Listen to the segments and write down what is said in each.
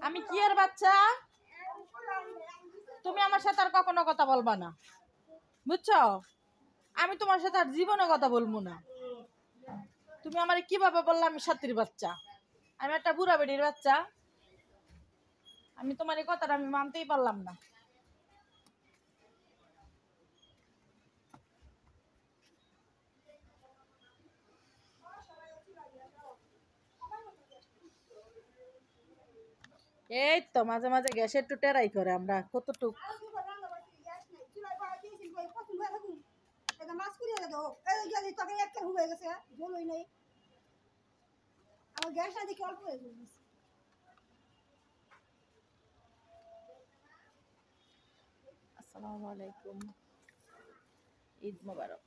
আমি কি এর বাচ্চা? তুমি আমার সাথে আর কখনো কথা বলবা না, বুঝছো? আমি তোমার সাথে আর জীবনে কথা বলবো না। তুমি আমারে কিভাবে বললা আমি সাথীর বাচ্চা? আমি একটা বুড়া বেড়ির বাচ্চা? আমি তোমার এই কথাটা আমি মানতেই পারলাম না। এই তো মাঝে মাঝে গ্যাসের একটু টেরাই করে আমরা কতটুক। আসসালামু আলাইকুম, ঈদ মোবারক।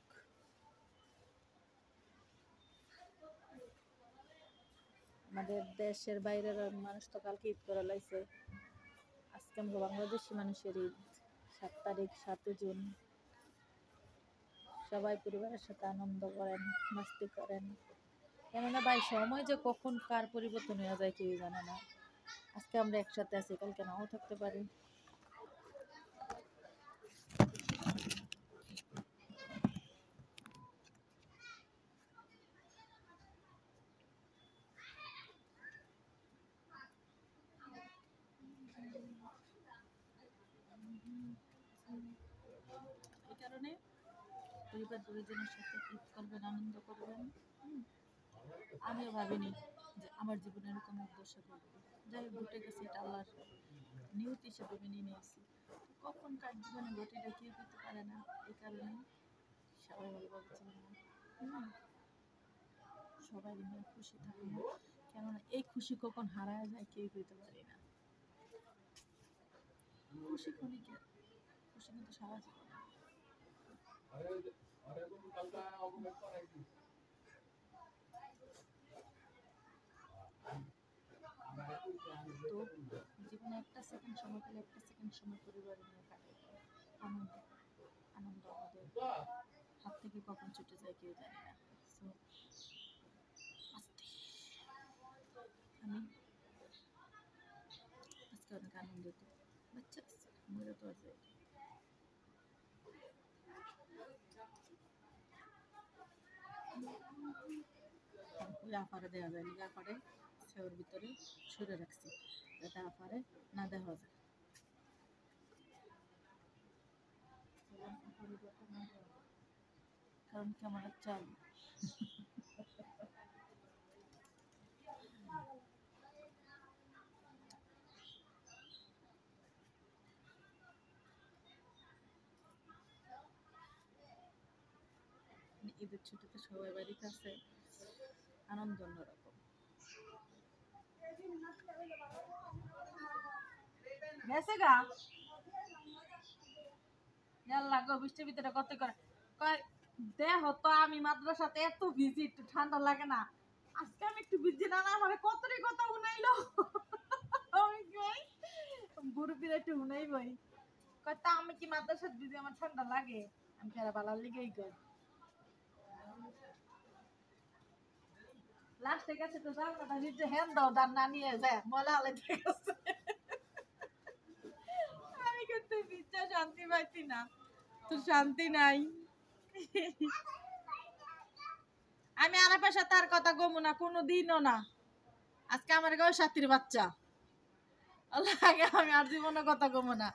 আমাদের দেশের বাইরের মানুষ তো কালকে ঈদ করে লাইছে, আজকে আমরা বাংলাদেশি মানুষের ঈদ 7 তারিখ 7 জুন। সবাই পরিবারের সাথে আনন্দ করেন, মাস্তি করেন। কেননা ভাই সময় যে কখন কার পরিবর্তন হয়ে যায় কেউ জানে না। আজকে আমরা একসাথে আছি, কালকে নাও থাকতে পারি। এই কারণে পরিবার পরিজনের সাথে ঈদ করবেন, আনন্দ করবেন। আমিও ভাবিনি যে আমার জীবনে এরকম উদ্দেশ্য করবো। যাই হোক, ঘটে গেছে, এটা আল্লাহর নিয়ত হিসেবে মেনে নিয়েছি। কখন কার জীবনে ঘটিটা কেউ করতে পারে না, এই কারণে সবাই ভালোভাবে চলবো। সবাই নিয়ে খুশি থাকবো, কেননা এই খুশি কখন হারায় যায় কেউ পেতে পারি না। খুশি ক্ষণিকের, খুশি কিন্তু সারা জীবন। তো জীবনে একটা সেকেন্ড সময় পেলে একটা সেকেন্ড সময় পরিবারে নিয়ে কাটে। আনন্দ আনন্দ আমাদের হাত থেকে কখন ছুটে যায় কেউ জানে না। সো আস্তে আমি আজকে অনেক আনন্দিত। বাচ্চা মজা তো আছে। ওই আপারে দেওয়া যায় না, আপারে সেওর ভিতরে সরে রাখছি যাতে আপারে না দেওয়া যায়। কারণ ক্যামেরা চাল ঈদের ছুটিতে সবাই বাড়িতে আছে, আনন্দ অন্যরকম। গেছে গা লাগো বৃষ্টির ভিতরে কত করে দেহ তো আমি মাদ্রাসাতে এত ভিজি, একটু ঠান্ডা লাগে না? আজকে আমি একটু ভিজি না, না আমার কতই কথা উনাইলো। আমি কই বুড়ির একটু উনাই বই কয়টা, আমি কি মাদ্রাসাতে ভিজি আমার ঠান্ডা লাগে? আমি ফেরা বালার লিগেই কই লাস্টে গেছে তো জানলাটা ভিজে হ্যান দাও দান না নিয়ে যায় ময়লা আলাইতে গেছে। আমি কিন্তু ভিজা শান্তি পাইছি না, তো শান্তি নাই। আমি আরাপের সাথে আর কথা কমু না, কোনো দিনও না। আজকে আমার গাও সাথীর বাচ্চা, আমি আর জীবনে কথা কমু না।